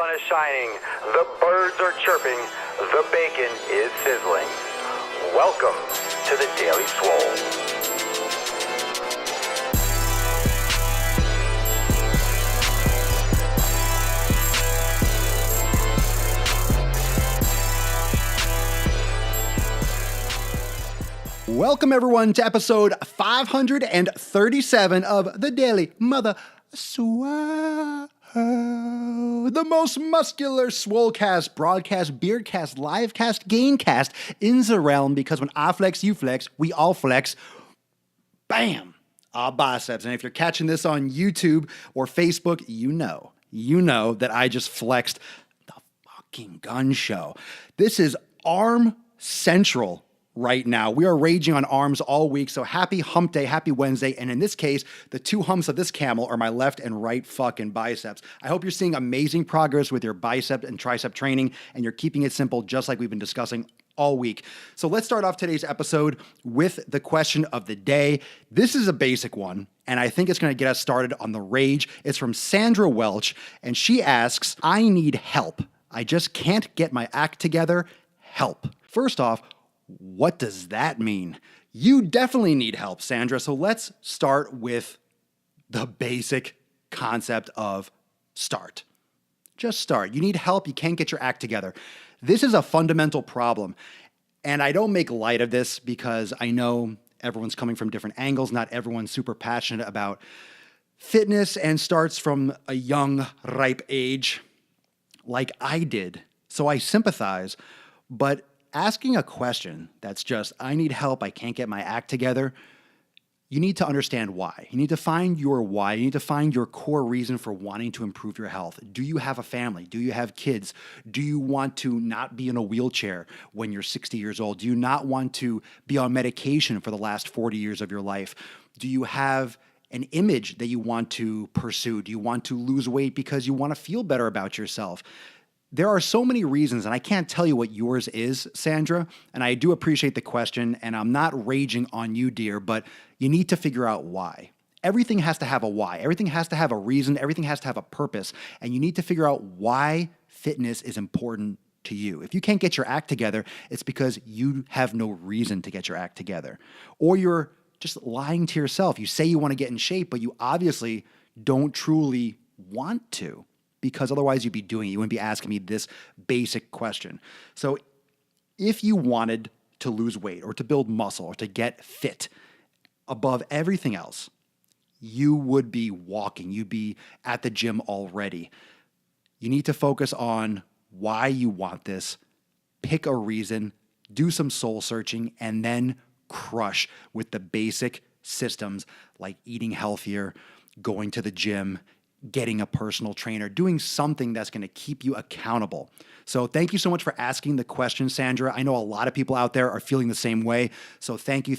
sun is shining, the birds are chirping, the bacon is sizzling. Welcome to the Daily Swole. Welcome everyone to episode 537 of the Daily Mother Swole, the most muscular Swolecast, broadcast, beardcast, livecast, gaincast in the realm, because when I flex, you flex, we all flex. Bam! Our biceps. And if you're catching this on YouTube or Facebook, you know that I just flexed the fucking gun show. This is Arm Central. Right now, we are raging on arms all week, so happy hump day, happy Wednesday, and in this case, the two humps of this camel are my left and right fucking biceps. I hope you're seeing amazing progress with your bicep and tricep training, and you're keeping it simple just like we've been discussing all week. So let's start off today's episode with the question of the day. This is a basic one, and I think it's going to get us started on the rage. It's from Sandra Welch, and she asks, I need help. I just can't get my act together. Help. First off, what does that mean? You definitely need help, Sandra. So let's start with the basic concept of start. Just start. You need help. You can't get your act together. This is a fundamental problem. And I don't make light of this because I know everyone's coming from different angles. Not everyone's super passionate about fitness and starts from a young, ripe age like I did. So I sympathize. But asking a question that's just, I need help, I can't get my act together, you need to understand why. You need to find your why. You need to find your core reason for wanting to improve your health. Do you have a family? Do you have kids? Do you want to not be in a wheelchair when you're 60 years old? Do you not want to be on medication for the last 40 years of your life? Do you have an image that you want to pursue? Do you want to lose weight because you want to feel better about yourself? There are so many reasons, and I can't tell you what yours is, Sandra, and I do appreciate the question, and I'm not raging on you, dear, but you need to figure out why. Everything has to have a why. Everything has to have a reason. Everything has to have a purpose, and you need to figure out why fitness is important to you. If you can't get your act together, it's because you have no reason to get your act together, or you're just lying to yourself. You say you want to get in shape, but you obviously don't truly want to, because otherwise you'd be doing it. You wouldn't be asking me this basic question. So if you wanted to lose weight or to build muscle or to get fit above everything else, you would be walking. You'd be at the gym already. You need to focus on why you want this, pick a reason, do some soul searching, and then crush with the basic systems like eating healthier, going to the gym, getting a personal trainer, doing something that's going to keep you accountable. So thank you so much for asking the question, Sandra. I know a lot of people out there are feeling the same way. So thank you.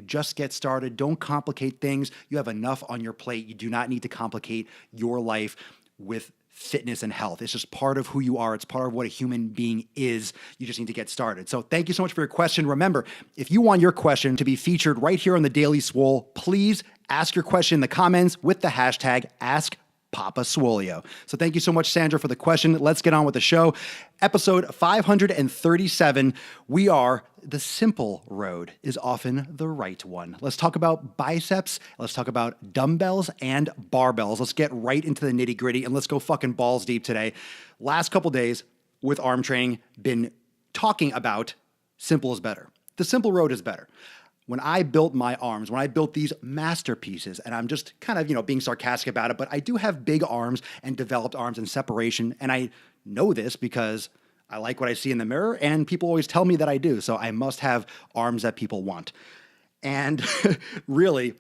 Just get started. Don't complicate things. You have enough on your plate. You do not need to complicate your life with fitness and health. It's just part of who you are. It's part of what a human being is. You just need to get started. So thank you so much for your question. Remember, if you want your question to be featured right here on the Daily Swole, please ask your question in the comments with the hashtag AskPapa Swolio. So thank you so much, Sandra, for the question. Let's get on with the show. Episode 537. We are the simple road is often the right one. Let's talk about biceps. Let's talk about dumbbells and barbells. Let's get right into the nitty gritty and let's go fucking balls deep today. Last couple days with arm training, been talking about simple is better. The simple road is better. When I built my arms, when I built these masterpieces, and I'm just kind of, being sarcastic about it, but I do have big arms and developed arms and separation, and I know this because I like what I see in the mirror, and people always tell me that I do, so I must have arms that people want. And really,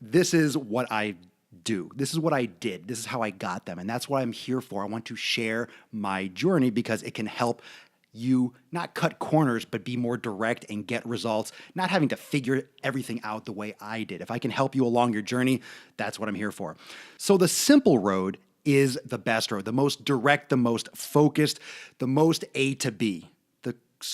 this is what I do. This is what I did. This is how I got them, and that's what I'm here for. I want to share my journey because it can help you not cut corners, but be more direct and get results, not having to figure everything out the way I did. If I can help you along your journey, that's what I'm here for. So the simple road is the best road, the most direct, the most focused, the most A to B.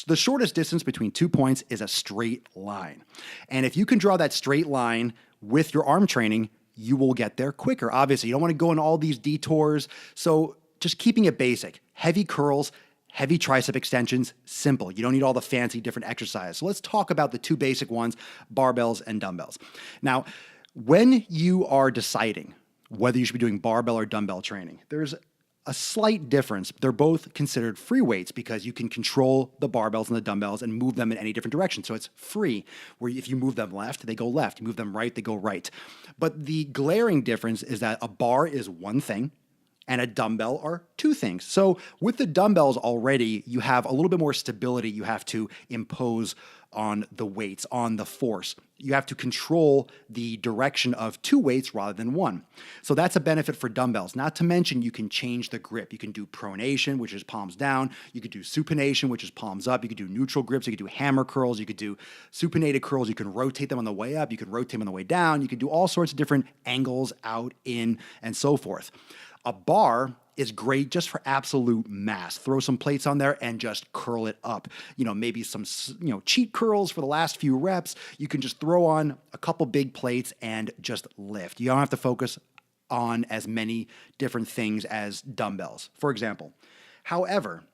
The shortest distance between 2 points is a straight line. And if you can draw that straight line with your arm training, you will get there quicker. Obviously, you don't want to go in all these detours. So just keeping it basic, heavy curls, heavy tricep extensions, simple. You don't need all the fancy different exercises. So let's talk about the two basic ones, barbells and dumbbells. Now, when you are deciding whether you should be doing barbell or dumbbell training, there's a slight difference. They're both considered free weights because you can control the barbells and the dumbbells and move them in any different direction. So it's free, where if you move them left, they go left. You move them right, they go right. But the glaring difference is that a bar is one thing and a dumbbell are two things. So with the dumbbells already, you have a little bit more stability you have to impose on the weights, on the force. You have to control the direction of two weights rather than one. So that's a benefit for dumbbells. Not to mention you can change the grip. You can do pronation, which is palms down. You could do supination, which is palms up. You could do neutral grips. You could do hammer curls. You could do supinated curls. You can rotate them on the way up. You can rotate them on the way down. You could do all sorts of different angles, out, in, and so forth. A bar is great just for absolute mass. Throw some plates on there and just curl it up. Maybe some, cheat curls for the last few reps. You can just throw on a couple big plates and just lift. You don't have to focus on as many different things as dumbbells, for example. However,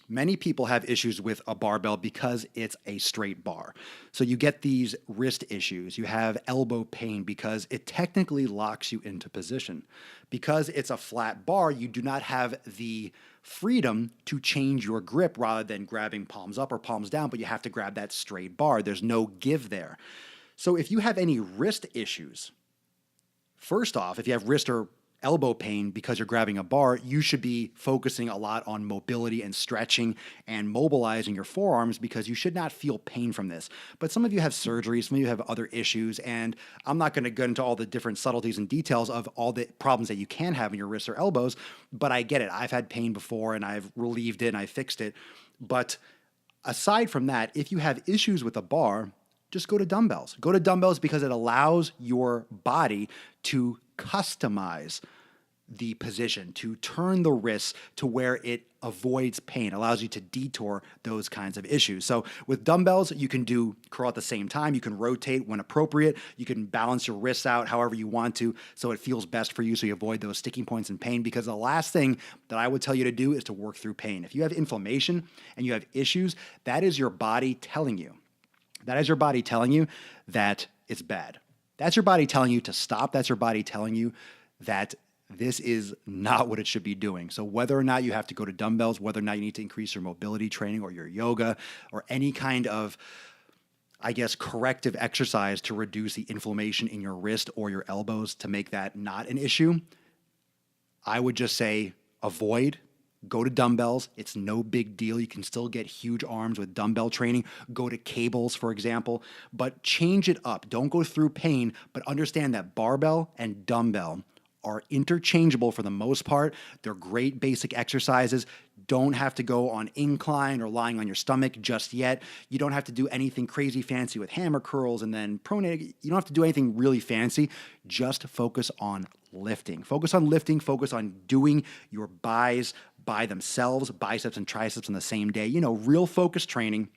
many people have issues with a barbell because it's a straight bar. So you get these wrist issues. You have elbow pain because it technically locks you into position. Because it's a flat bar, you do not have the freedom to change your grip rather than grabbing palms up or palms down, but you have to grab that straight bar. There's no give there. So if you have any wrist issues, first off, if you have wrist or elbow pain because you're grabbing a bar, you should be focusing a lot on mobility and stretching and mobilizing your forearms because you should not feel pain from this. But some of you have surgery, some of you have other issues, and I'm not going to go into all the different subtleties and details of all the problems that you can have in your wrists or elbows, but I get it. I've had pain before and I've relieved it and I fixed it. But aside from that, if you have issues with a bar, just go to dumbbells. Go to dumbbells because it allows your body to customize the position, to turn the wrists to where it avoids pain, allows you to detour those kinds of issues. So with dumbbells, you can do curl at the same time. You can rotate when appropriate. You can balance your wrists out however you want to so it feels best for you so you avoid those sticking points and pain, because the last thing that I would tell you to do is to work through pain. If you have inflammation and you have issues, that is your body telling you. That is your body telling you that it's bad. That's your body telling you to stop. That's your body telling you that this is not what it should be doing. So whether or not you have to go to dumbbells, whether or not you need to increase your mobility training or your yoga or any kind of, corrective exercise to reduce the inflammation in your wrist or your elbows to make that not an issue, I would just say avoid. Go to dumbbells. It's no big deal. You can still get huge arms with dumbbell training. Go to cables, for example, but change it up. Don't go through pain, but understand that barbell and dumbbell are interchangeable for the most part. They're great basic exercises. Don't have to go on incline or lying on your stomach just yet. You don't have to do anything crazy fancy with hammer curls and then pronate. You don't have to do anything really fancy. Just focus on lifting. Focus on lifting. Focus on doing your buys by themselves, biceps and triceps on the same day. Real focused training.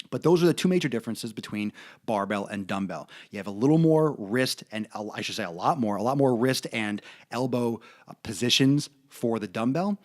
But those are the two major differences between barbell and dumbbell. You have a little more wrist and a lot more wrist and elbow positions for the dumbbell.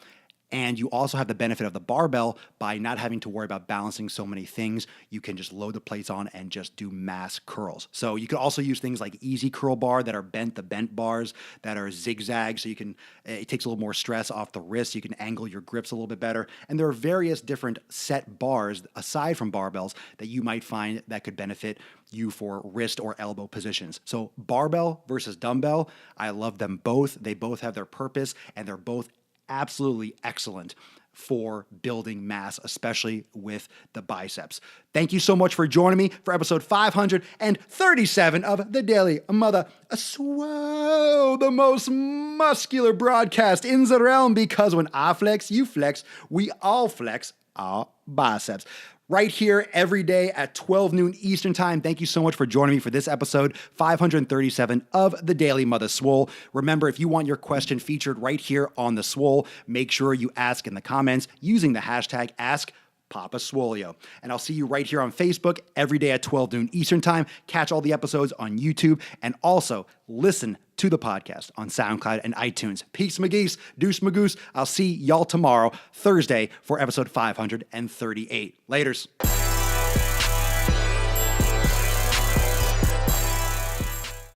And you also have the benefit of the barbell by not having to worry about balancing so many things. You can just load the plates on and just do mass curls. So you could also use things like easy curl bar that are bent, the bent bars that are zigzag. So it takes a little more stress off the wrist. You can angle your grips a little bit better. And there are various different set bars aside from barbells that you might find that could benefit you for wrist or elbow positions. So barbell versus dumbbell, I love them both. They both have their purpose and they're both absolutely excellent for building mass, especially with the biceps. Thank you so much for joining me for episode 537 of the Daily Mother Swole, the most muscular broadcast in the realm, because when I flex, you flex, we all flex our biceps. Right here every day at 12 noon Eastern Time. Thank you so much for joining me for this episode 537 of the Daily Mother Swole. Remember, if you want your question featured right here on the Swole, make sure you ask in the comments using the hashtag #AskPapaSwolio. And I'll see you right here on Facebook every day at 12 noon Eastern Time. Catch all the episodes on YouTube and also listen to the podcast on SoundCloud and iTunes. Peace, McGeese. Deuce, Magoose. I'll see y'all tomorrow, Thursday, for episode 538. Laters.